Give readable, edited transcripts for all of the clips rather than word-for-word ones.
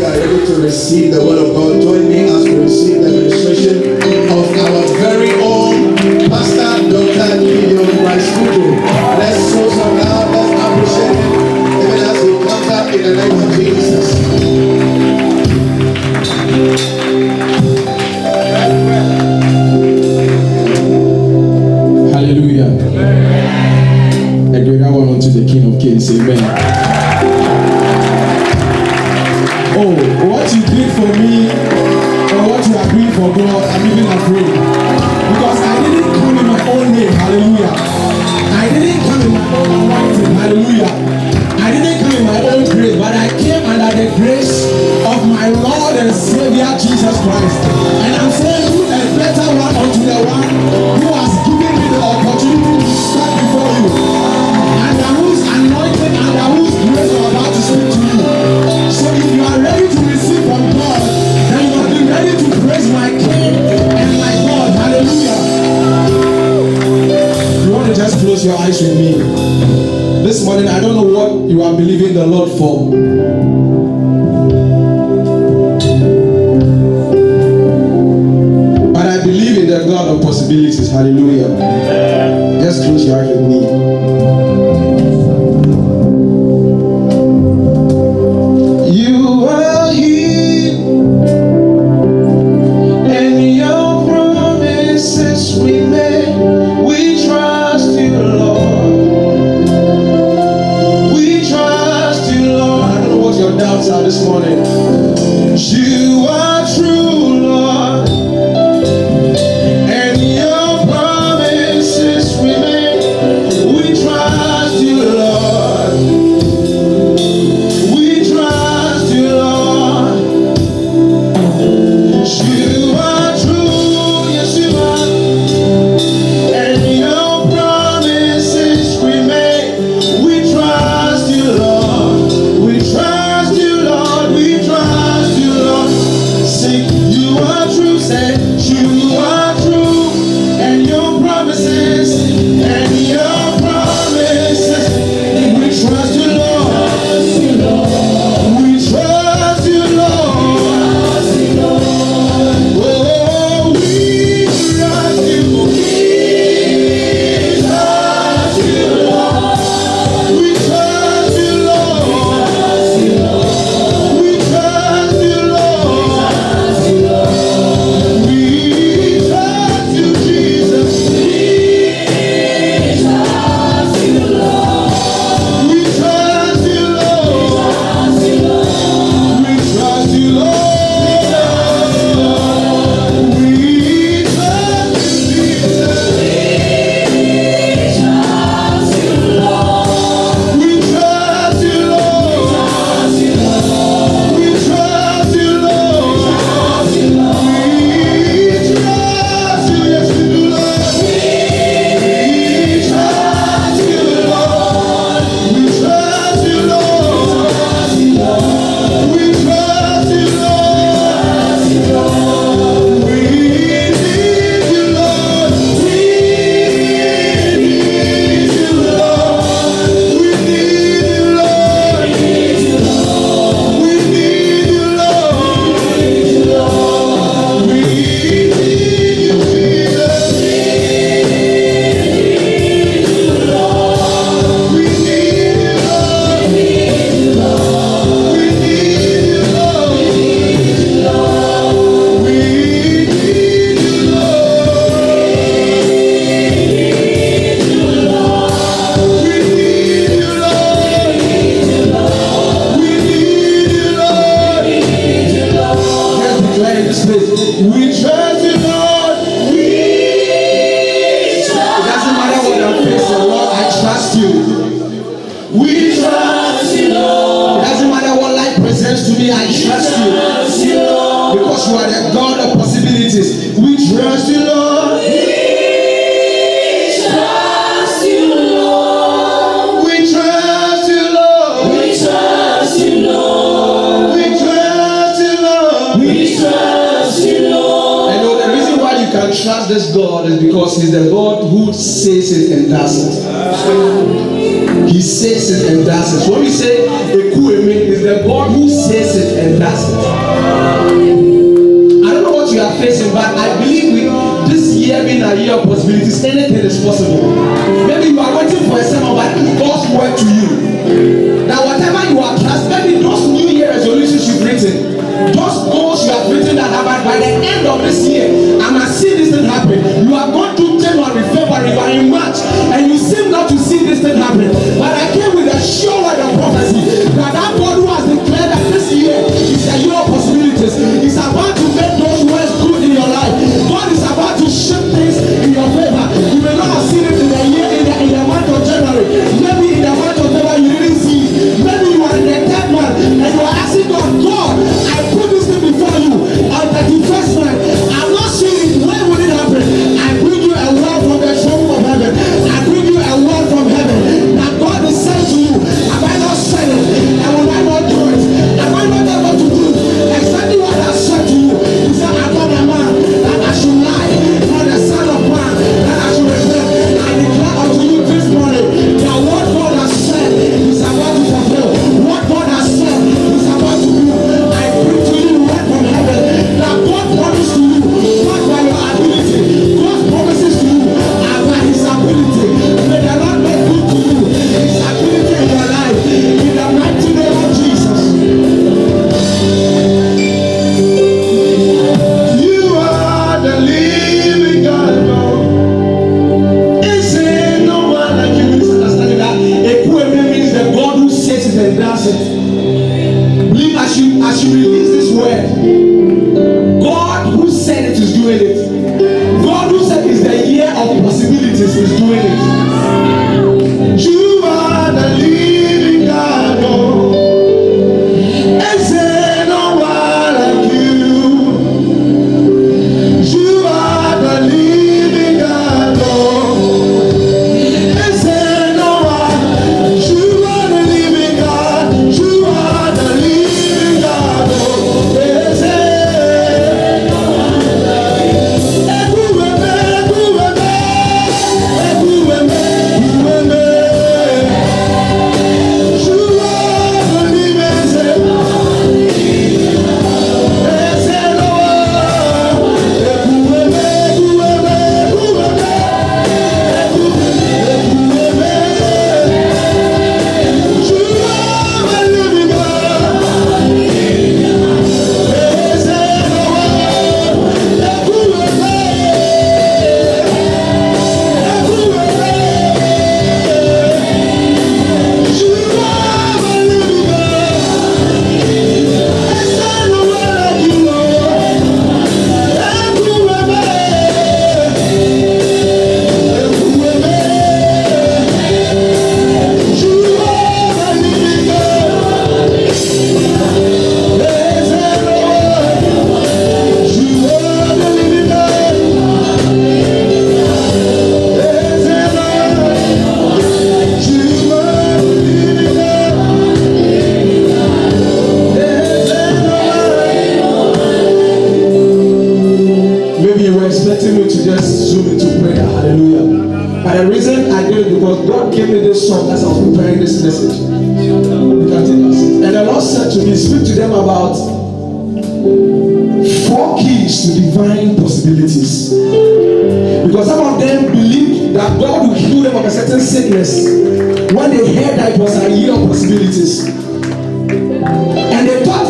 you are ready to receive the word of God, join me as we receive the administration of our very own Pastor Dr. Gideon Rice-Kudu. Let's show some love, let's appreciate him, even as he comes up in the name of Jesus. Hallelujah. A greater one unto the King of Kings. Amen. Oh, what you did for me or what you are doing for God, I'm even afraid. Because I didn't come in my own name. Hallelujah. I didn't come in my own anointing. Hallelujah. I didn't come in my own grace, but I came under the grace of my Lord and Savior Jesus Christ. And I'm saying, who a better one unto the one who has given me the opportunity to stand before you, under whose anointing, under whose grace I'm about to speak to you. So if you are ready to receive from God, then you must be ready to praise my King and my God. Hallelujah. You want to just close your eyes with me. This morning, I don't know what you are believing the Lord for. But I believe in the God of possibilities. Hallelujah. Just close your eyes with me. You are here, and your promises we made. We trust you, Lord. We trust you, Lord. I don't know what your doubts are this morning. You are true, Lord, and your promises we made. We trust you, Lord. We trust you, Lord. You are true, yes you are, and your promises we made. We trust you, Lord. We trust you, Lord. We trust you, Lord. Sing, you are true, say, you are true, and your promises, and your promises. We trust you, Lord. We trust you, Lord. Oh, we trust you. We trust you, Lord. We trust you, Lord. We trust you, Lord. We trust you, Jesus. We trust you, Lord. We trust you, Lord. We trust you, Lord. We trust you, Jesus. We trust you, Lord. We trust you, Lord. We trust you, yes we do, Lord. We trust you, Lord. We trust you, Lord. We trust you, Lord. We need you, Lord. We need you, Lord. We need you, Lord. We need you, Lord. We need you, Jesus. We need you, Lord. We need you, Lord. We need you, Lord. We need you, Lord. We need you, Lord. Just declare in this place, we trust you, Lord. It doesn't matter what I'm facing, Lord, I trust you. We trust you, Lord. It doesn't matter what life presents to me, I trust you. Because you are the God of possibilities. We trust you, Lord. We trust you, Lord. We trust you, Lord. We trust you, Lord. We trust you, Lord. We trust you, Lord. I know the reason why you can trust this God is because He's the God who says it and does it. He says it and does it. So when we say Ekueme is the God who says it and does it. I don't know what you are facing, but I believe with this year being a year of possibilities, anything is possible. Maybe you are waiting for a sermon, but it God's word to you. That whatever you are trusting, maybe those New Year resolutions you've written, those goals you have written that about by the end of this year, I must see this thing happen. You are going to January, February, you are in March, and you seem not to see this thing happen. But I came with a sure word of prophecy that that God who has declared that this year is a year of possibilities, is about to make those words good in your life. God is about to shift things in your favor. You may not have seen it in the year, in the month of January. Maybe in the month of February you didn't see it. Maybe you are in the 10th month and you are asking God, God, I put this thing before you on 31st month. I'm not seeing it. When will it happen? I bring you a word from the throne of heaven. I bring you a word from heaven that God is saying to you. Have I not said it? And will I not do it? Am I not able to do exactly what I said to you? He said, I'm not a man that I should lie, not the son of man that I should repent. I declare unto you this morning that what God has said is about to fulfill. What God has said is about to do. I bring to you word from heaven that God promised to you, not by your ability. God promises to you by His ability. May the Lord make good to you His ability in your life. In the mighty name of Jesus. You are the living God, Lord. Is there no one like you? Misunderstanding that Ekweme means the God who says it and does it. Believe as you release this word, God who said it is doing it. God who said it's the year of possibilities is doing it. You are the living God, Lord. Is there no one like you? You are the living God, Lord. Is there no one? You are the living God. You are the living God, Lord. Is there no one? message. You can take us. And the Lord said to me, speak to them about 4 keys to divine possibilities. Because some of them believed that God would heal them of a certain sickness when they heard that it was a year of possibilities. And they thought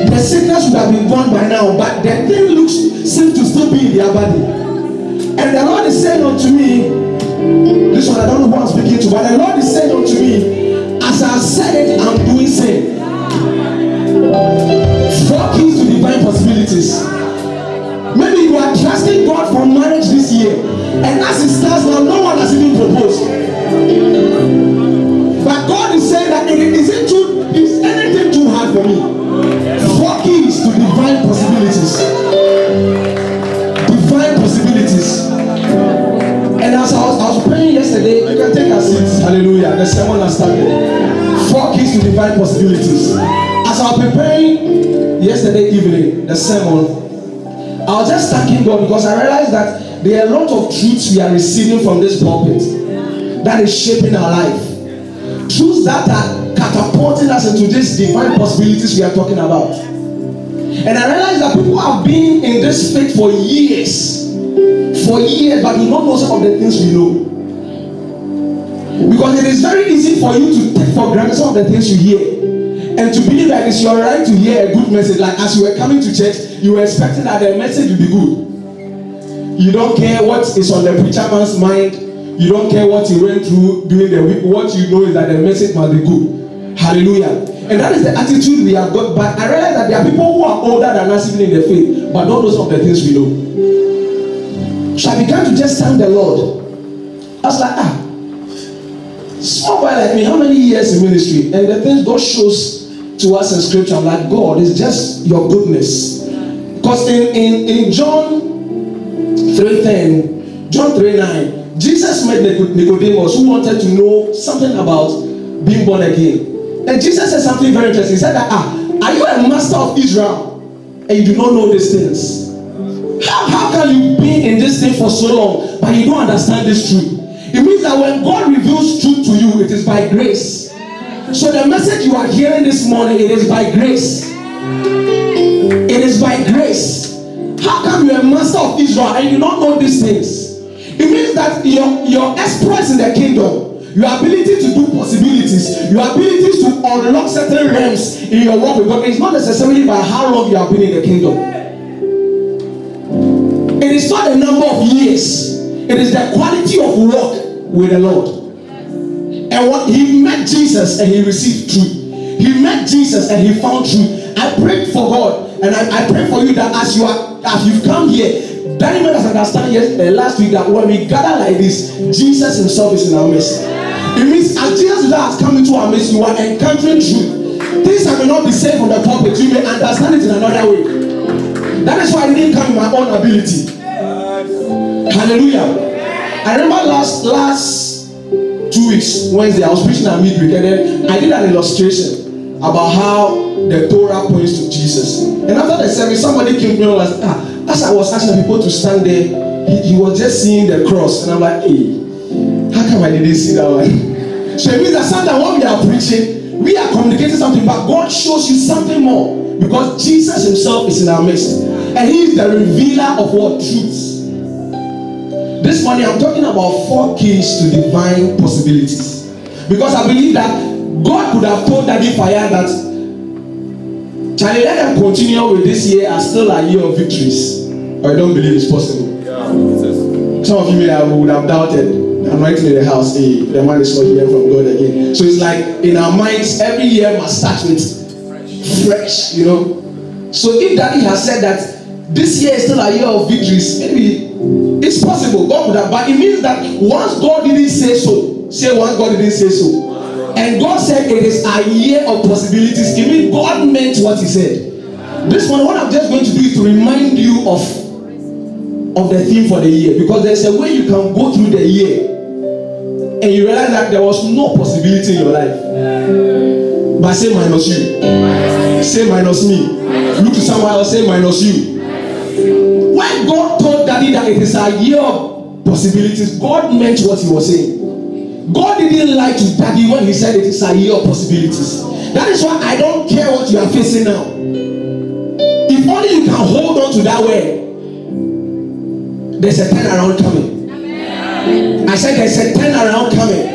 the sickness would have been gone by now, but the thing seems to still be in their body. And the Lord is saying unto me, this one I don't know who I'm speaking to, but the Lord is saying unto me, as I said it, I'm doing same. 4 keys to divine possibilities. Maybe you are trusting God for marriage this year, and as it stands now, no one has even proposed. But God is saying that is anything too hard for me? 4 keys to divine possibilities. Divine possibilities. And as I was praying yesterday, you can take a seat. Hallelujah. The sermon has started. 4 keys to divine possibilities. As I was preparing yesterday evening, the sermon, I was just thanking God because I realized that there are a lot of truths we are receiving from this pulpit that is shaping our life. Truths that are catapulting us into these divine possibilities we are talking about. And I realize that people have been in this faith for years, but do not know some of the things we know. Because it is very easy for you to take for granted some of the things you hear, and to believe that it's your right to hear a good message. Like as you were coming to church, you were expecting that the message will be good. You don't care what is on the preacher man's mind. You don't care what he went through during the week. What you know is that the message must be good. Hallelujah. And that is the attitude we have got. But I realize that there are people who are older than us even in the faith, but don't know some of the things we know. So I began to just thank the Lord. I was like, small boy like me, how many years in ministry? And the things God shows to us in scripture, I'm like, God, it's just your goodness. Because in John 3:10, John 3:9, Jesus met Nicodemus, who wanted to know something about being born again. And Jesus said something very interesting. He said that, are you a master of Israel and you do not know these things? How can you be in this thing for so long but you don't understand this truth? It means that when God reveals truth to you, it is by grace. So the message you are hearing this morning, it is by grace. It is by grace. How come you are a master of Israel and you do not know these things? It means that your exploits in the kingdom, your ability to do possibilities, your ability to unlock certain realms in your work with God, is not necessarily by how long you have been in the kingdom. It is not the number of years. It is the quality of work with the Lord. And what he met Jesus and he received truth. He met Jesus and he found truth. I prayed for God, and I pray for you that as you've come here, that you must understand last week that when we gather like this, Jesus himself is in our midst. It means as Jesus has come into our midst, you are encountering truth. Things that may not be said from the pulpit, you may understand it in another way. That is why I didn't come in my own ability. Hallelujah. I remember last 2 weeks, Wednesday, I was preaching at midweek, and then I did an illustration about how the Torah points to Jesus. And after the service, somebody came to me and was as I was asking people to stand there, he was just seeing the cross, and I'm like, hey, how come I didn't see that one? So it means that sometimes when we are preaching, we are communicating something, but God shows you something more, because Jesus himself is in our midst, and he is the revealer of what? Truths. This morning I'm talking about 4 keys to divine possibilities, because I believe that God could have told Daddy Fire that, Charlie, let them continue with this year as still a year of victories. I don't believe it's possible. Some of you would have doubted. I'm writing in the house, hey, the man is not hearing from God again. So it's like in our minds, every year must start with fresh, you know. So if Daddy has said that this year is still a year of victories, maybe it's possible. God would have, but it means that once God didn't say so, say once God didn't say so, and God said it is a year of possibilities, it means God meant what he said. This one, what I'm just going to do is to remind you of the theme for the year, because there's a way you can go through the year and you realize that there was no possibility in your life. But say minus you. Say minus me. Look to someone else, say minus you. When God told Daddy that it is a year of possibilities, God meant what he was saying. God didn't lie to Daddy when he said it is a year of possibilities. That is why I don't care what you are facing now. If only you can hold on to that word, there's a turnaround coming. I said there's a turnaround coming.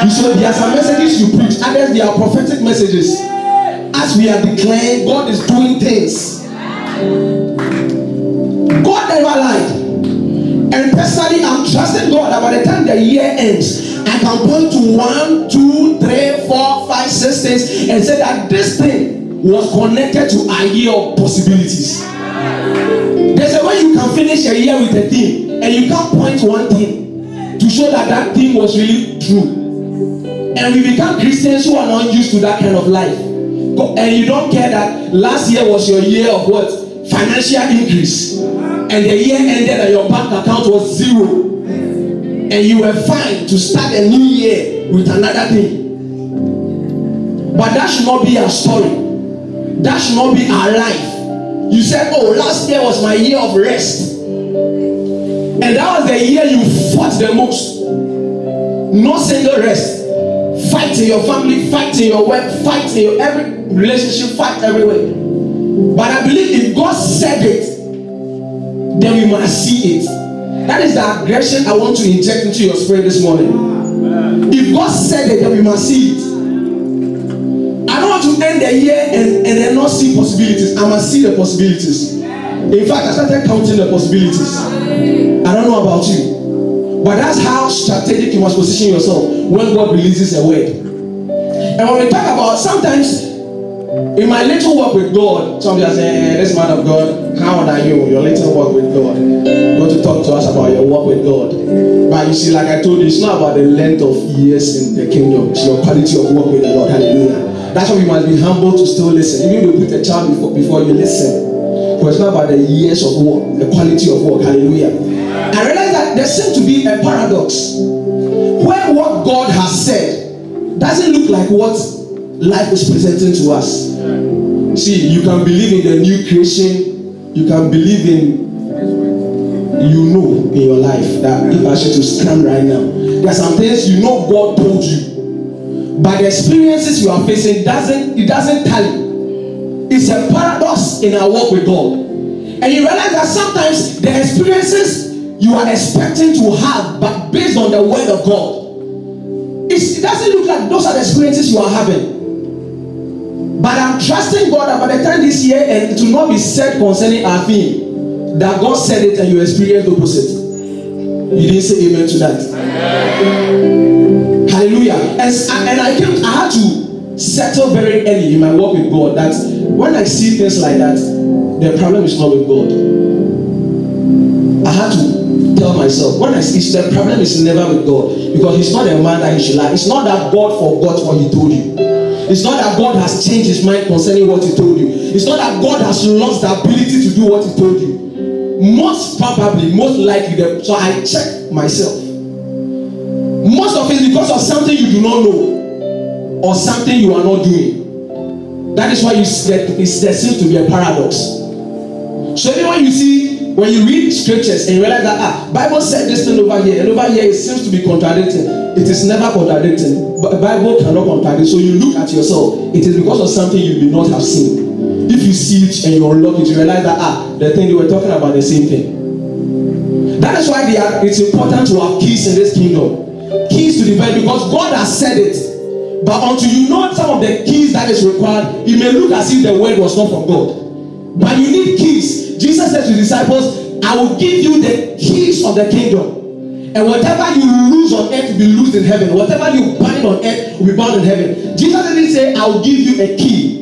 You should, there are some messages you preach, others they are prophetic messages. As we are declaring, God is doing things. God never lied. And personally, I'm trusting God that by the time the year ends, I can point to 1, 2, 3, 4, 5, 6 things and say that this thing was connected to a year of possibilities. There's a way you can finish a year with a thing, and you can't point one thing to show that that thing was really true. And we become Christians who are not used to that kind of life. And you don't care that last year was your year of what? Financial increase. And the year ended and your bank account was 0. And you were fine to start a new year with another thing. But that should not be our story. That should not be our life. You said, oh, last year was my year of rest. And that was the year you fought the most. No single rest. Fighting Fight in your family, fight in your work, fight in your every relationship, fight everywhere. But I believe if God said it, then we must see it. That is the aggression I want to inject into your spirit this morning. If God said it, then we must see it. I don't want to end the year and then not see possibilities. I must see the possibilities. In fact, I started counting the possibilities. I don't know about you, but that's how strategic you must position yourself when God releases a word. And when we talk about sometimes in my little walk with God, somebody will say, this man of God, how old are you? Your little walk with God. You want to talk to us about your walk with God. But you see, like I told you, it's not about the length of years in the kingdom. It's your quality of walk with the Lord. Hallelujah. That's why we must be humble to still listen. Even if you put a child before you listen. Because it's not about the years of work, the quality of work. Hallelujah. I realize that there seems to be a paradox where what God has said doesn't look like what life is presenting to us. See, you can believe in the new creation. You can believe in, you know in your life that if I should to stand right now, there are some things you know God told you, but the experiences you are facing it doesn't tally. It's a paradox in our walk with God. And you realize that sometimes the experiences you are expecting to have, but based on the word of God, it doesn't look like those are the experiences you are having. But I'm trusting God that by the time this year, and it will not be said concerning our theme, that God said it and you experience the opposite. You didn't say amen to that. Amen. Hallelujah. And I had to settle very early in my walk with God that when I see things like that, the problem is not with God. I had to tell myself, the problem is never with God, because He's not a man that He should lie. It's not that God forgot what He told you. It's not that God has changed His mind concerning what He told you. It's not that God has lost the ability to do what He told you. Most probably, most likely, so I check myself. Most of it is because of something you do not know or something you are not doing. That is why there seems to be a paradox. So even when you read scriptures and you realize that Bible said this thing over here, and over here it seems to be contradicting. It is never contradicting. But Bible cannot contradict. So you look at yourself. It is because of something you may not have seen. If you see it and you unlock it, you realize that the thing they were talking about the same thing. That is why it's important to have keys in this kingdom. Keys to the very, because God has said it. But until you know some of the keys that is required, it may look as if the word was not from God. But you need keys. Jesus said to the disciples, I will give you the keys of the kingdom. And whatever you lose on earth will be loosed in heaven. Whatever you bind on earth will be bound in heaven. Jesus didn't say, I will give you a key.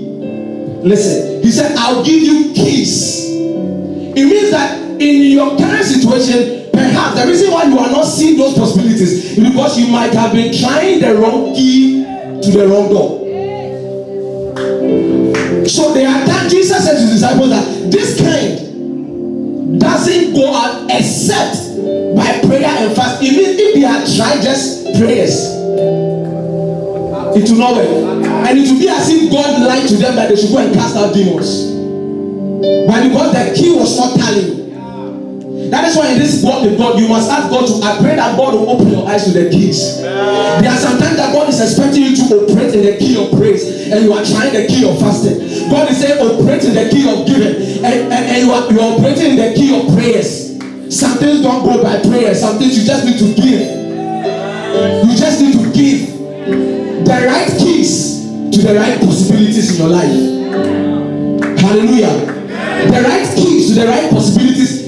Listen, He said, I will give you keys. It means that in your current situation, perhaps the reason why you are not seeing those possibilities is because you might have been trying the wrong key to the wrong door. So there are times Jesus said to His disciples that this kind doesn't go out except by prayer and fast. Even if they are trying just prayers, it will not work. And it will be as if God lied to them that they should go and cast out demons. But because the key was not tallying. That is why in this walk with God, you must ask God I pray that God will open your eyes to the keys. There are sometimes that God is expecting you to operate in the key of praise, and you are trying the key of fasting. God is saying operate in the key of giving, and you are operating in the key of prayers. Some things don't go by prayer. Some things you just need to give. You just need to give the right keys to the right possibilities in your life. Hallelujah. The right keys to the right possibilities.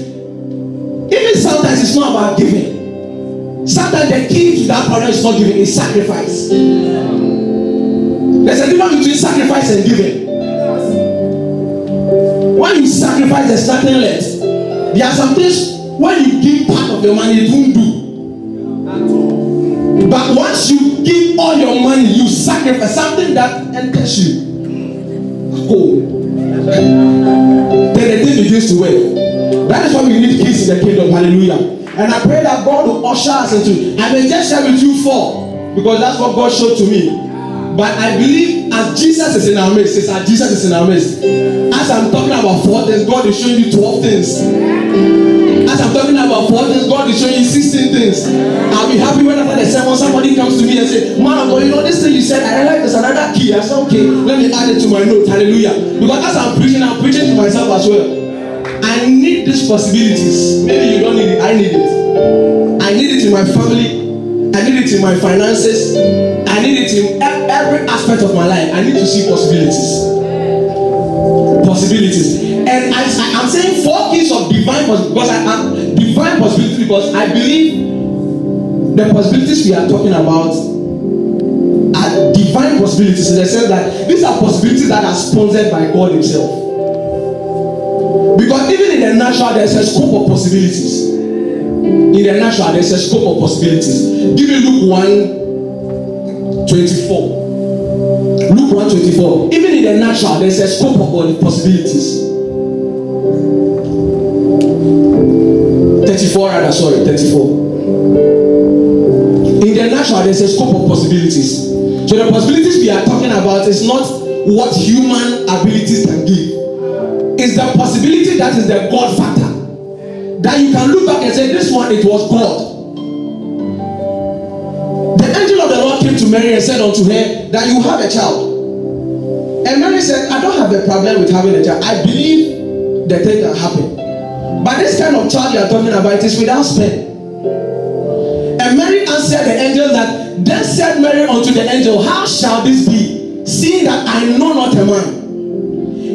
Even sometimes it's not about giving. Sometimes the key to that problem is not giving, it's sacrifice. There's a difference between sacrifice and giving. When you sacrifice, there's nothing left. There are some things when you give part of your money, it won't do. But once you give all your money, you sacrifice something that enters you. Then the thing begins to work. That is why we need keys in the kingdom. Hallelujah. And I pray that God will usher us into. I may just share with you 4, because that's what God showed to me. But I believe as Jesus is in our midst, Jesus is in our midst. As I'm talking about 4 things, God is showing you 12 things. As I'm talking about 4 things, God is showing you 16 things. I'll be happy when after the sermon somebody comes to me and say, man of God, you know this thing you said, I realize there's another key. I said, okay, let me add it to my notes. Hallelujah. Because as I'm preaching to myself as well. I need these possibilities. Maybe you don't need it. I need it. I need it in my family. I need it in my finances. I need it in every aspect of my life. I need to see possibilities. Possibilities. And I'm saying 4 keys of divine possibility because divine possibility because I believe the possibilities we are talking about are divine possibilities in the sense that these are possibilities that are sponsored by God Himself. Because even in the natural, there's a scope of possibilities. In the natural, there's a scope of possibilities. Give me Luke 1:24. Luke 1:24. Even in the natural, there's a scope of possibilities. 34. In the natural, there's a scope of possibilities. So the possibilities we are talking about is not what human abilities can give. It's the possibility that is the God factor. That you can look back and say, this one, it was God. The angel of the Lord came to Mary and said unto her that you have a child. And Mary said, I don't have a problem with having a child. I believe the thing can happen. But this kind of child you are talking about, it is without sperm. And Mary answered the angel that, then said Mary unto the angel, how shall this be, seeing that I know not a man?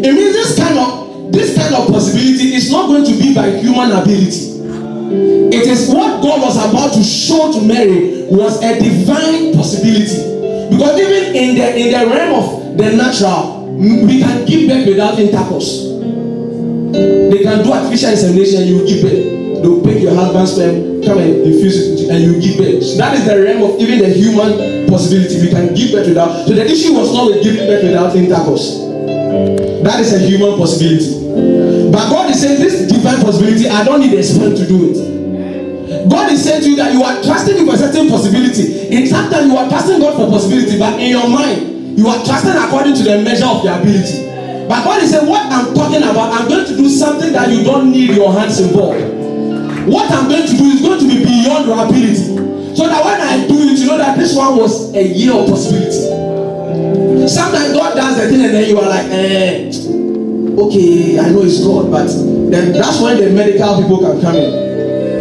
It means this kind of possibility is not going to be by human ability. It is what God was about to show to Mary was a divine possibility. Because even in the realm of the natural, we can give birth without intercourse. They can do artificial insemination and you will give birth. They'll pick your husband's sperm, come and infuse it and you give birth. So that is the realm of even the human possibility. We can give birth without. So the issue was not with giving birth without intercourse. That is a human possibility. But God is saying this divine possibility, I don't need a sperm to do it. God is saying to you that you are trusting Him for a certain possibility. In fact, that you are trusting God for possibility, but in your mind, you are trusting according to the measure of your ability. But God is saying, what I'm talking about, I'm going to do something that you don't need your hands involved. What I'm going to do is going to be beyond your ability. So that when I do it, you know that this one was a year of possibility. Sometimes God does the thing and then you are like, okay, I know it's God, but then that's when the medical people can come in.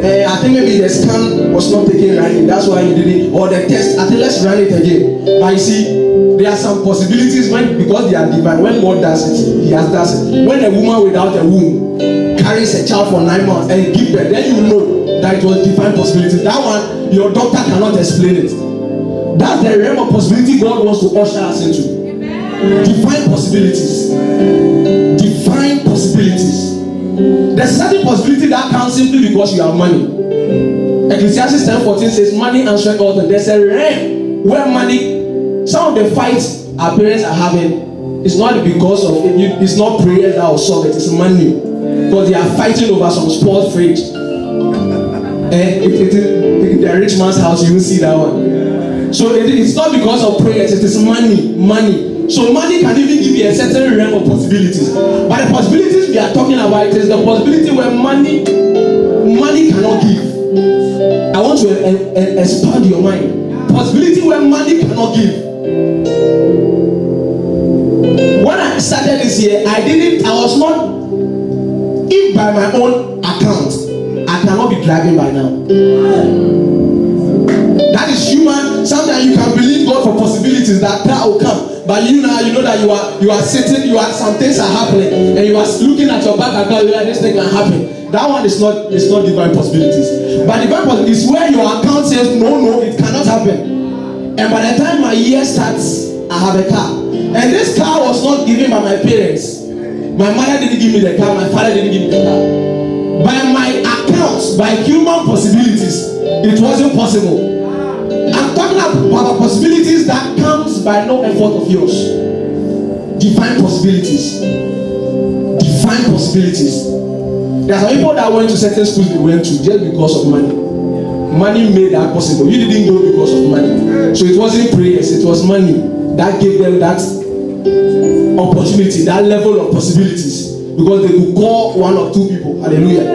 I think maybe the scan was not taken right, that's why you did it, or the test. I think let's run it again. But you see, there are some possibilities because they are divine. When God does it, He has does it. When a woman without a womb carries a child for 9 months and gives birth, then you know that it was divine possibility. That one, your doctor cannot explain it. That's the realm of possibility God wants to usher us into. Divine possibilities. Divine possibilities. There's a certain possibility that comes simply because you have money. Ecclesiastes 10:14 says, money answers all things. There's a realm where money, some of the fights our parents are having, it's not because of it, it's not prayers that will solve it, it's money. Because they are fighting over some sport fridge. And if the rich man's house, you will see that one. So it's not because of prayers, it is money. So money can even give you a certain realm of possibilities. But the possibilities we are talking about, it is the possibility where money cannot give. I want to expand your mind. Possibility where money cannot give. When I started this year, I was not, if by my own account, I cannot be driving by now. That is human. Sometimes you can believe God for possibilities that car will come. But you know that you are sitting, some things are happening, and you are looking at your bank account, like this thing can happen. That one is not divine possibilities. But divine possibilities is where your account says no, it cannot happen. And by the time my year starts, I have a car. And this car was not given by my parents. My mother didn't give me the car, my father didn't give me the car. By my accounts, by human possibilities, it wasn't possible. I'm talking about possibilities that comes by no effort of yours. Divine possibilities. Divine possibilities. There are some people that went to certain schools they went to just because of money. Money made that possible. You didn't go because of money. So it wasn't prayers, it was money that gave them that opportunity, that level of possibilities. Because they could call 1 or 2 people. Hallelujah.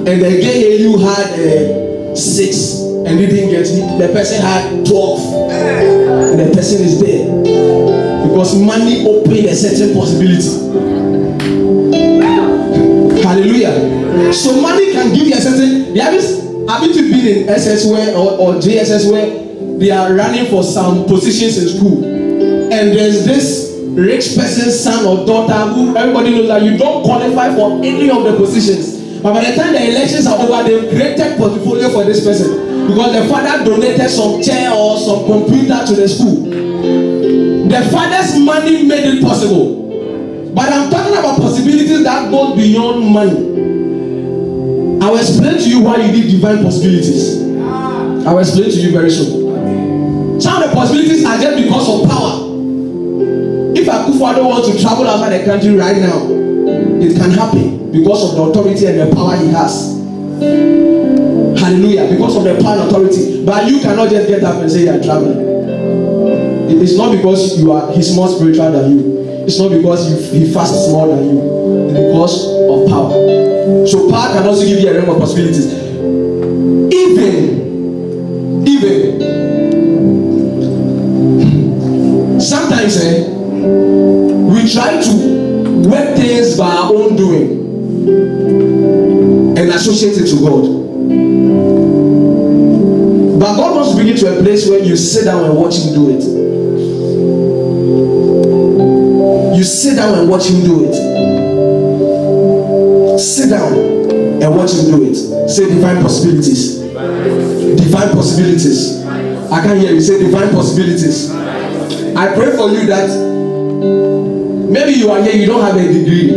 and the gay you had 6 and didn't get it, the person had 12, and the person is there because money opened a certain possibility. Hallelujah. So money can give you a certain. Have you been in SS where or JSS where they are running for some positions in school, and there's this rich person's son or daughter who everybody knows that you don't qualify for any of the positions. But by the time the elections are over, they've created portfolio for this person because the father donated some chair or some computer to the school. The father's money made it possible. But I'm talking about possibilities that go beyond money. I will explain to you why you need divine possibilities. I will explain to you very soon. Some of the possibilities are just because of power. If Akufo-Addo wants to travel outside the country right now, it can happen because of the authority and the power he has. Hallelujah. Because of the power and authority. But you cannot just get up and say you are traveling. It is not because he's more spiritual than you. It's not because he fasts more than you. It's because of power. So power can also give you a realm of possibilities. Even sometimes we try to work things by our own doing and associate it to God. But God wants to bring you to a place where you sit down and watch Him do it. You sit down and watch Him do it. Sit down and watch Him do it. Say divine possibilities. Divine possibilities. I can't hear you. Say divine possibilities. I pray for you that maybe you are here, you don't have a degree.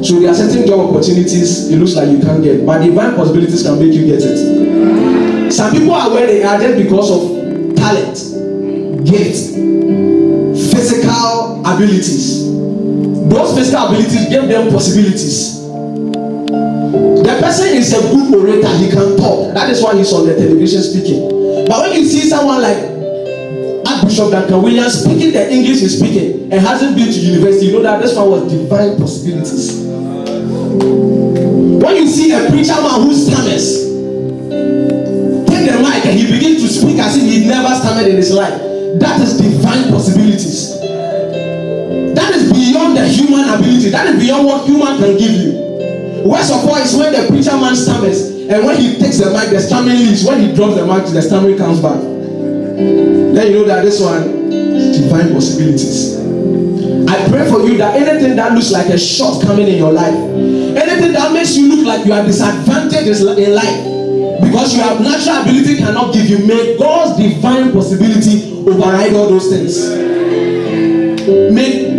So there are certain job opportunities it looks like you can't get. But divine possibilities can make you get it. Some people are where they are just because of talent, gift, physical abilities. Those physical abilities give them possibilities. The person is a good orator, he can talk. That is why he's on the television speaking. But when you see someone like Archbishop Duncan Williams speaking the English he's speaking and hasn't been to university, you know that this one was divine possibilities. When you see a preacher man who stammers, take the mic and he begins to speak as if he never stammered in his life, that is divine possibilities. That is beyond the human ability. That is beyond what human can give you. Worst of all is when the preacher man stammers, and when he takes the mic, the stammering leaves. When he drops the mic, the stammering comes back. Then you know that this one is divine possibilities. I pray for you that anything that looks like a shortcoming in your life, anything that makes you look like you are disadvantaged in life, because you have natural ability cannot give you, may God's divine possibility override all those things.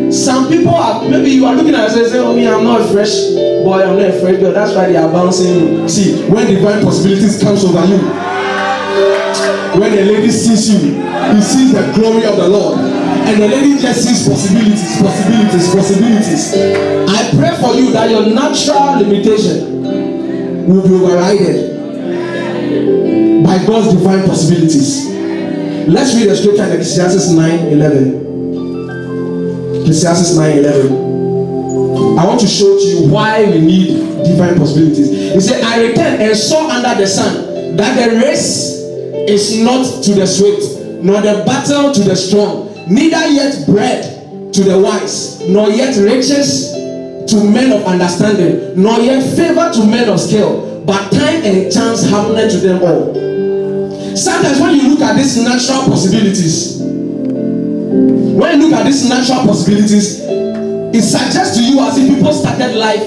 Some people are, maybe you are looking at us and say, oh me, I'm not a fresh boy, I'm not a fresh girl. That's why they are bouncing you. See, when divine possibilities comes over you, when the lady sees you, he sees the glory of the Lord. And the lady just sees possibilities. I pray for you that your natural limitation will be overridden by God's divine possibilities. Let's read the scripture in Ecclesiastes 9:11. Ecclesiastes 9:11. I want to show to you why we need divine possibilities. He said, I returned and saw under the sun that the race is not to the swift, nor the battle to the strong, neither yet bread to the wise, nor yet riches to men of understanding, nor yet favor to men of skill, but time and chance happened to them all. Sometimes when you look at these natural possibilities, it suggests to you as if people started life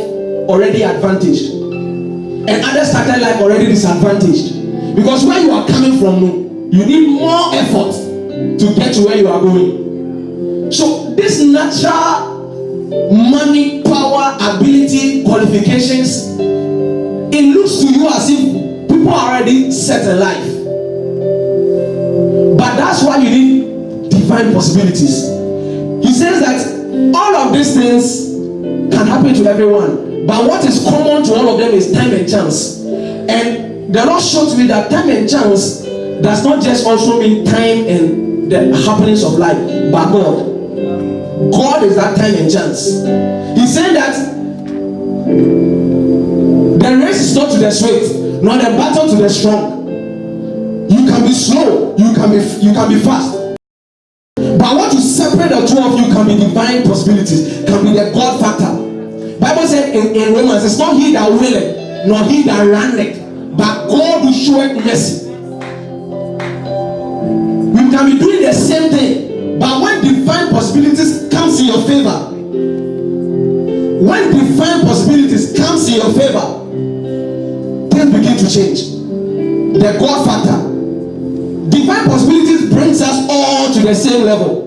already advantaged and others started life already disadvantaged. Because where you are coming from, you need more effort to get to where you are going. So this natural money, power, ability, qualifications, it looks to you as if people are already set in life. But that's why you need divine possibilities. He says that all of these things can happen to everyone, but what is common to all of them is time and chance. And the Lord showed me that time and chance does not just also mean time and the happenings of life, but God. God is that time and chance. He said that the The race is not to the swift, nor the battle to the strong. You can be slow, you can be fast. But what to separate the two of you can be divine possibilities, can be the God factor. Bible said in Romans, it's not he that willeth, nor he that runneth, but God who showeth mercy. We can be doing the same thing, but when divine possibilities comes in your favor, when divine possibilities comes in your favor, things begin to change. The God factor. Divine possibilities brings us all to the same level.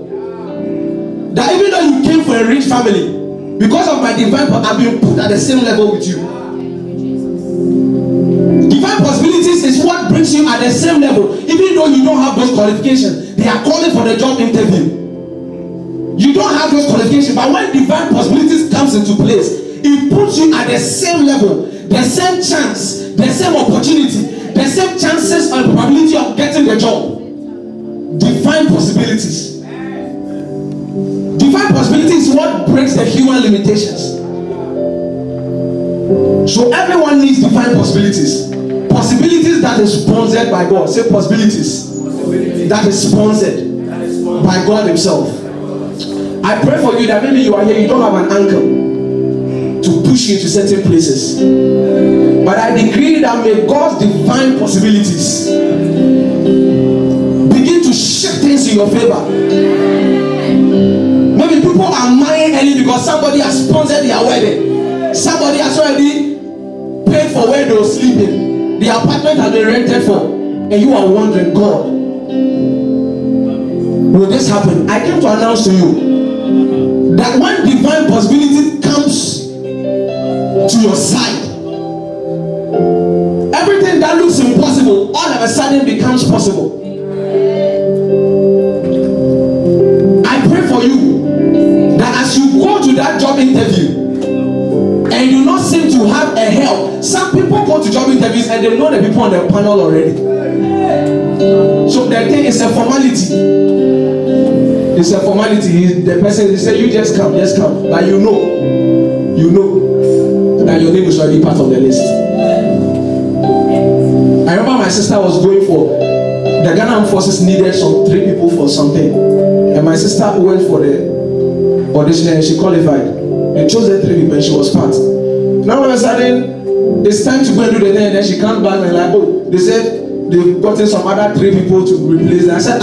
That even though you came from a rich family, because of my divine, I've been put at the same level with you. Divine possibilities is what brings you at the same level, even though you don't have those qualifications. They are calling for the job interview. You don't have those qualifications, but when divine possibilities comes into place, it puts you at the same level, the same chance, the same opportunity, the same chances and probability of getting the job. Divine possibilities. Divine possibilities is what breaks the human limitations. So everyone needs divine possibilities. Possibilities that is sponsored by God. Say possibilities. That is sponsored by God himself. I pray for you that maybe you are here, you don't have an anchor to push you to certain places. But I decree that may God's divine possibilities begin to shift things in your favor. Maybe people are marrying early because somebody has sponsored their wedding. Somebody has already paid for where they will sleep in. The apartment has been rented for. And you are wondering, God, will this happen? I came to announce to you that when divine possibility comes to your side, everything that looks impossible all of a sudden becomes possible. I pray for you that as you go to that job interview and you do not seem to have a help. Some people go to job interviews and they know the people on the panel already. So the thing is a formality. It's a formality. The person, they say, you just come. But you know that your name is already part of the list. I remember my sister was going for, the Ghana Armed Forces needed 3 people for something. And my sister went for the audition and she qualified. They chose the 3 people and she was part. Now all of a sudden, it's time to go and do the thing, and then she comes back and like, oh, they said they've gotten some other 3 people to replace them. I said,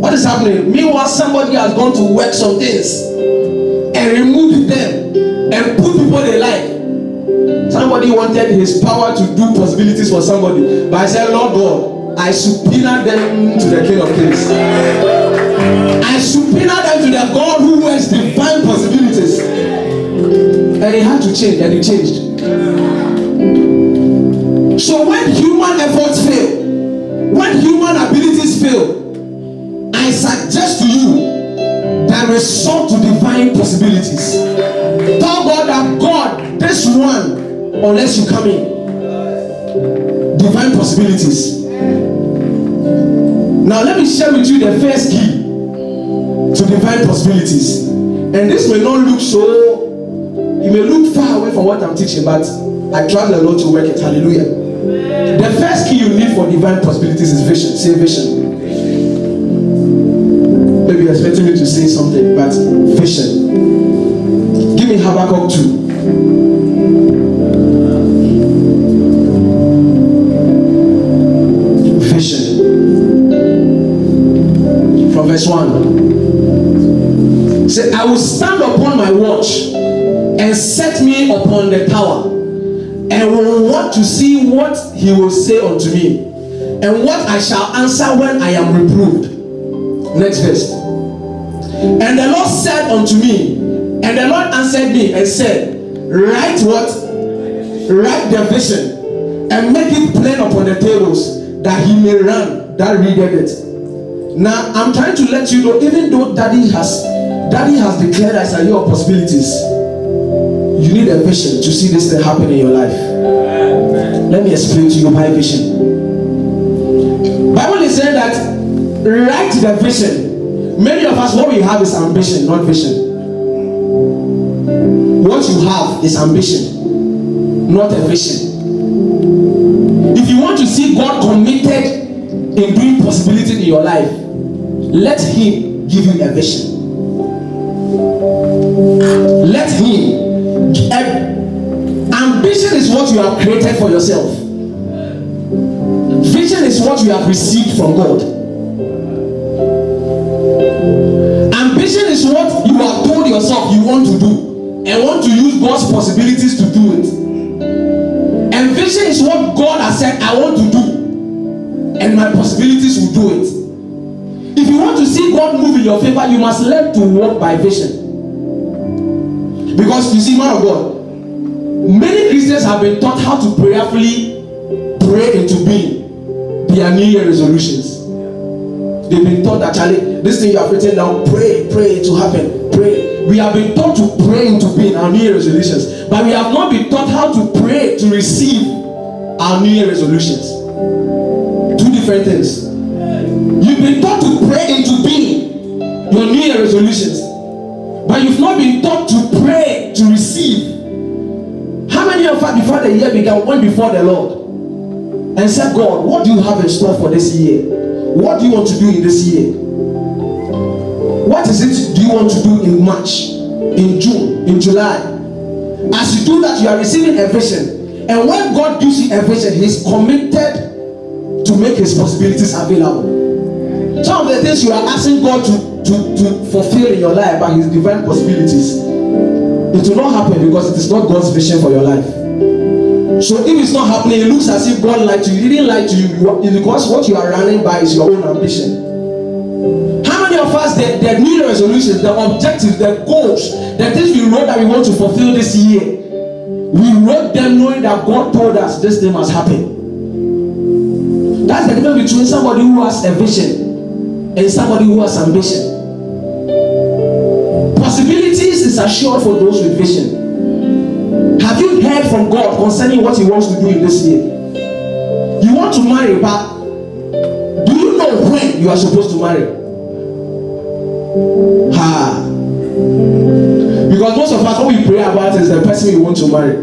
what is happening? Meanwhile, somebody has gone to work some things and removed them and put people they like. Somebody wanted his power to do possibilities for somebody, but I said, Lord God, I subpoena them to the King of Kings. I subpoena them to the God who has divine possibilities. And it had to change, and it changed. So when human efforts fail, when human abilities fail, I suggest to you that resort to divine possibilities. Tell God that God, this one, unless you come in, divine possibilities. Now let me share with you the first key to divine possibilities. And this may not look so, it may look far away from what I'm teaching, but I trust the Lord to work it. Hallelujah. The first key you need for divine possibilities is vision. Say vision. Maybe you're expecting me to say something, but vision. Give me Habakkuk 2. Vision. From verse 1. Say, I will stand upon my watch and set me upon the tower, and will want to see what he will say unto me, and what I shall answer when I am reproved. Next verse. And the Lord said unto me, and the Lord answered me and said, write what? Write the vision, and make it plain upon the tables, that he may run that readeth it. Now I'm trying to let you know, even though Daddy has declared as a year of possibilities, you need a vision to see this thing happen in your life. Let me explain to you my vision. Bible is saying that write the vision. Many of us, what we have is ambition, not vision. What you have is ambition. not a vision. If you want to see God committed in doing possibility in your life, let Him give you a vision. Let Him. Ambition is what you have created for yourself. Vision is what you have received from God. Ambition is what you have told yourself you want to do and want to use God's possibilities to do it. And vision is what God has said, I want to do, and my possibilities will do it. If you want to see God move in your favor, you must learn to walk by vision. Because you see, man of God, many Christians have been taught how to prayerfully pray into being their New Year resolutions. They've been taught that, Charlie, this thing you have written down, pray it to happen, pray. We have been taught to pray into being our New Year resolutions, but we have not been taught how to pray to receive our New Year resolutions. Two different things. You've been taught to pray into being your New Year resolutions, but you've not been taught to pray to receive. How many of us before the year began went before the Lord and said, God, what do you have in store for this year? What do you want to do in this year? What is it do you want to do in March, in June, in July? As you do that, you are receiving a vision. And when God gives you a vision, He's committed to make His possibilities available. Some of the things you are asking God to fulfill in your life by His divine possibilities, it will not happen because it is not God's vision for your life. So if it's not happening, it looks as if God lied to you. He didn't lie to you. Because what you are running by is your own ambition. How many of us, the New Year resolutions, the objectives, the goals, the things we wrote that we want to fulfill this year, we wrote them knowing that God told us this thing must happen. That's the difference between somebody who has a vision and somebody who has ambition. Possibilities is assured for those with vision. Have you heard from God concerning what He wants to do in this year? You want to marry, but do you know when you are supposed to marry? Because most of us, when we pray about it, is the person we want to marry.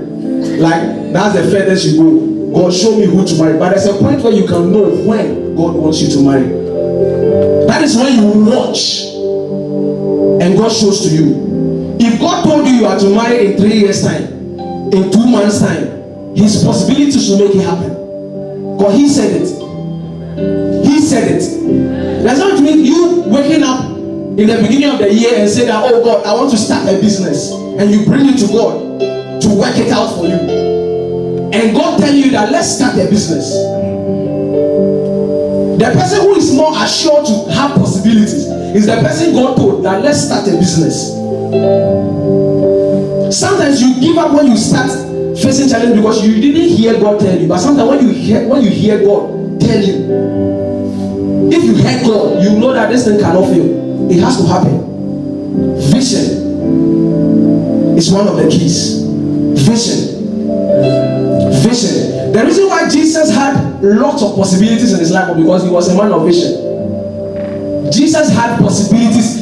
Like, that's the furthest you go. God, show me who to marry. But there's a point where you can know when God wants you to marry. That is when you watch and God shows to you. If God told you you are to marry in 3 years' time, in 2 months' time, His possibilities will make it happen. Because He said it. He said it. That's not mean you waking up in the beginning of the year and say that, oh God, I want to start a business. And you bring it to God to work it out for you. And God tell you that let's start a business. The person who is more assured to have possibilities is the person God told that let's start a business. Sometimes you give up when you start facing challenge because you didn't hear God tell you. But sometimes when you hear God tell you, if you hear God, you know that this thing cannot fail. It has to happen. Vision is one of the keys. Vision. The reason why Jesus had lots of possibilities in his life was because he was a man of vision. Jesus had possibilities.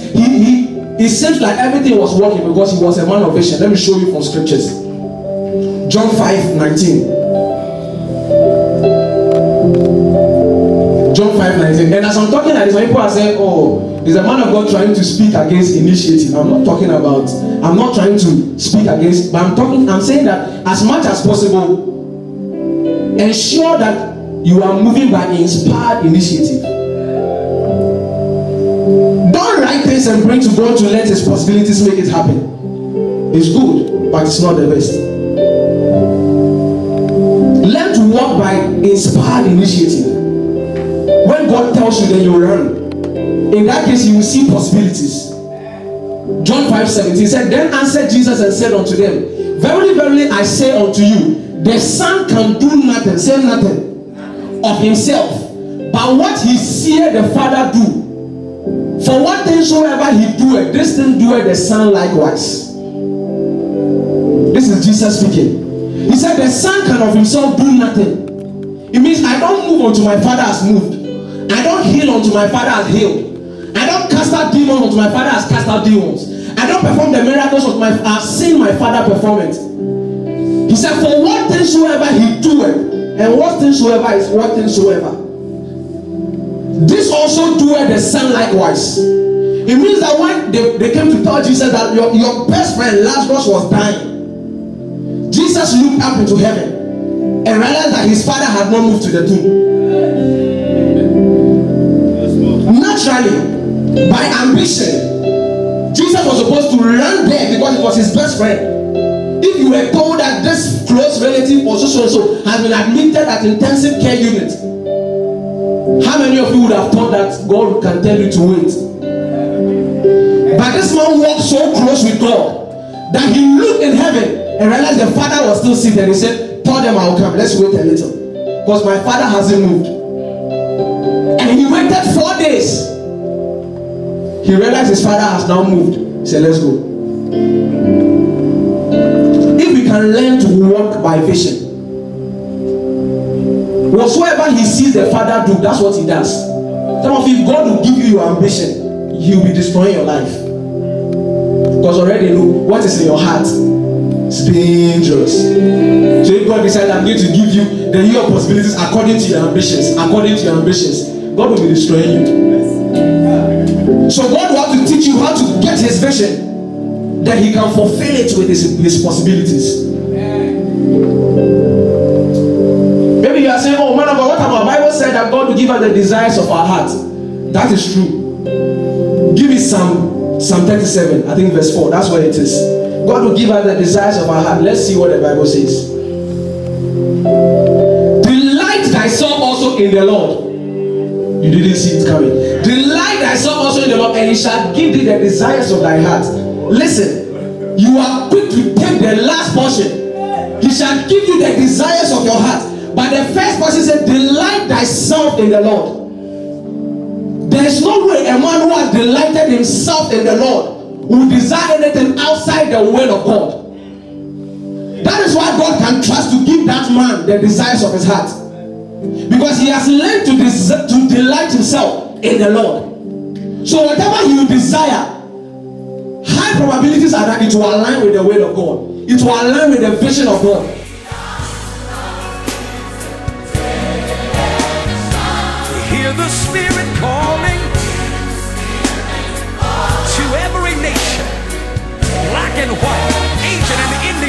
It seems like everything was working because he was a man of vision. Let me show you from scriptures. John 5:19. John 5:19. And as I'm talking like this, some people are saying, oh, is a man of God trying to speak against initiative? I'm not trying to speak against, but I'm saying that as much as possible, ensure that you are moving by inspired initiative. Don't write things and bring to God to let His possibilities make it happen. It's good, but it's not the best. Learn to walk by inspired initiative. When God tells you, then you run. In that case, you will see possibilities. John 5:17 said, then answered Jesus and said unto them, verily, verily, I say unto you, the Son can do nothing, say nothing of himself, but what he seeth the Father do. For what things soever he doeth, this thing doeth the Son likewise. This is Jesus speaking. He said the Son can of himself do nothing. It means I don't move unto my Father has moved. I don't heal unto my Father has healed. I don't cast out demons unto my Father has cast out demons. I don't perform the miracles of I've seen my Father perform it. He said, for what things soever he doeth, and what things soever is what things soever. This also doeth the Son likewise. It means that when they came to tell Jesus that your best friend Lazarus was dying, Jesus looked up into heaven and realized that his father had not moved to the tomb. Naturally, by ambition, Jesus was supposed to run there because it was his best friend. If you were told that this close relative or so and so has been admitted at intensive care unit, how many of you would have thought that God can tell you to wait? But this man walked so close with God that he looked in heaven and realized the father was still seated. He said, tell them I'll come, let's wait a little, because my father hasn't moved. And he waited 4 days. He realized his father has now moved. He said, let's go. If we can learn to walk by vision, whatsoever he sees the father do, that's what he does. Some of you, God will give you your ambition, he'll be destroying your life. Because already know what is in your heart. It's dangerous. So if God decides, I'm going to give you the year of possibilities according to your ambitions, God will be destroying you. So God will have to teach you how to get his vision, that he can fulfill it with his possibilities. Maybe you are saying, oh man of God, what about Bible said that God will give us the desires of our heart? That is true. Give me Psalm 37, I think verse 4. That's what it is. God will give us the desires of our heart. Let's see what the Bible says. Delight thyself also in the Lord. You didn't see it coming. Delight thyself also in the Lord, and he shall give thee the desires of thy heart. Listen, you are quick to take the last portion. He shall give you the desires of your heart. But the first portion said, delight thyself in the Lord. There is no way a man who has delighted himself in the Lord will desire anything outside the will of God. That is why God can trust to give that man the desires of his heart, because he has learned to delight himself in the Lord. So whatever you desire, high probabilities are that it will align with the will of God. It will align with the vision of God. Hear the Spirit.